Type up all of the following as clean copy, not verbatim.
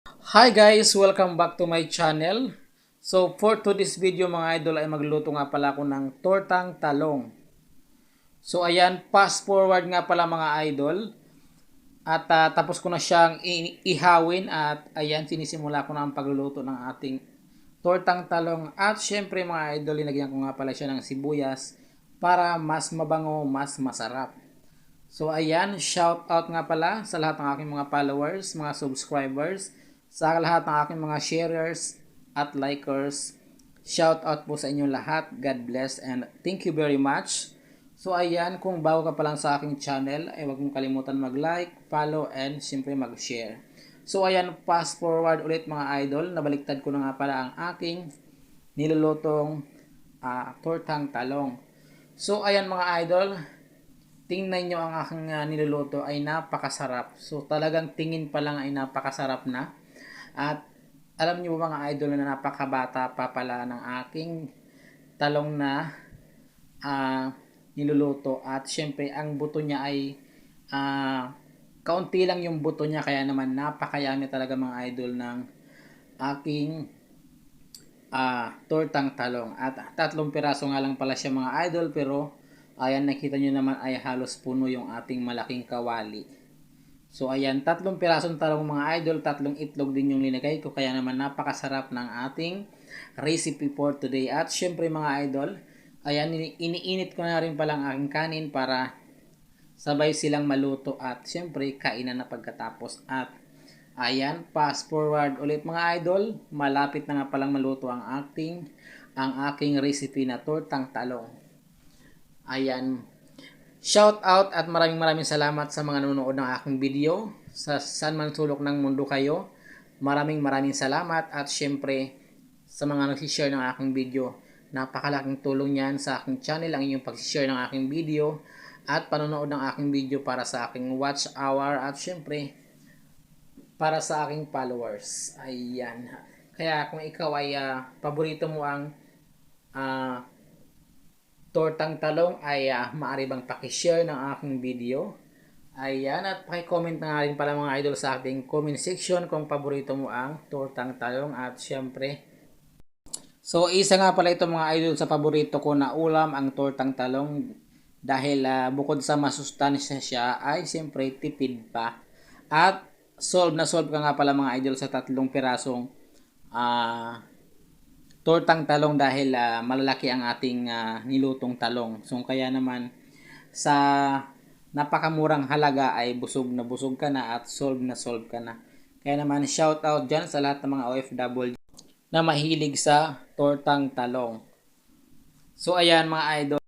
Hi guys! Welcome back to my channel. So for today's video mga idol ay magluto nga pala ako ng tortang talong. So ayan, fast forward nga pala mga idol. At tapos ko na siyang ihawin at ayan, sinisimula ko na ang pagluluto ng ating tortang talong. At syempre mga idol, linagyan ko nga pala siya ng sibuyas para mas mabango, mas masarap. So ayan, shout out nga pala sa lahat ng aking mga followers, mga subscribers, sa lahat ng aking mga sharers at likers. Shout out po sa inyong lahat. God bless and thank you very much. So ayan, kung bago ka pa lang sa aking channel, ay huwag mong kalimutan mag-like, follow, and siyempre mag-share. So ayan, fast forward ulit mga idol, nabaliktad ko na nga pala ang aking nilulutong tortang talong. So ayan mga idol, tingnan nyo ang aking niluluto ay napakasarap. So talagang tingin pa lang ay napakasarap na. At alam nyo ba mga idol na napakabata pa pala ng aking talong na uh, niluluto. At syempre ang buto niya ay uh, kaunti lang yung buto niya. Kaya naman napakayami talaga mga idol ng aking tortang talong. At 3 piraso nga lang pala siya mga idol, pero ayan, nakita nyo naman ay halos puno yung ating malaking kawali. So ayan, 3 pirasong talong mga idol, 3 itlog din yung linagay ko, kaya naman napakasarap ng ating recipe for today. At syempre mga idol, ayan, iniinit ko na rin palang aking kanin para sabay silang maluto at syempre kainan na pagkatapos. At ayan, fast forward ulit mga idol, malapit na nga palang maluto ang aking recipe na tortang talong. Ayan, shout out at maraming salamat sa mga nanonood ng aking video. Sa saan man sulok ng mundo kayo, maraming salamat. At syempre sa mga nagsishare ng aking video, napakalaking tulong yan sa aking channel ang inyong pag-share ng aking video at panonood ng aking video para sa aking watch hour at syempre para sa aking followers. Ayan, kaya kung ikaw ay paborito mo ang uh, tortang talong ay maaari bang pakishare ng aking video. Ayan, at pakicomment na nga rin pala mga idol sa ating comment section kung paborito mo ang tortang talong. At syempre, so isa nga pala ito mga idol sa paborito ko na ulam, ang tortang talong. Dahil bukod sa masustansya siya ay syempre tipid pa. At solve ka nga pala mga idol sa 3 pirasong tortang talong dahil malalaki ang ating nilutong talong. So kaya naman sa napakamurang halaga ay busog na busog ka na at solve ka na. Kaya naman shout out dyan sa lahat ng mga OFW na mahilig sa tortang talong. So ayan mga idol.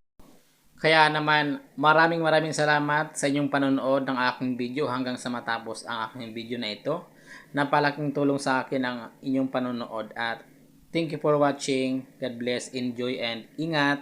Kaya naman maraming salamat sa inyong panonood ng aking video hanggang sa matapos ang aking video na ito. Napalaking tulong sa akin ang inyong panonood at thank you for watching. God bless, enjoy, and ingat.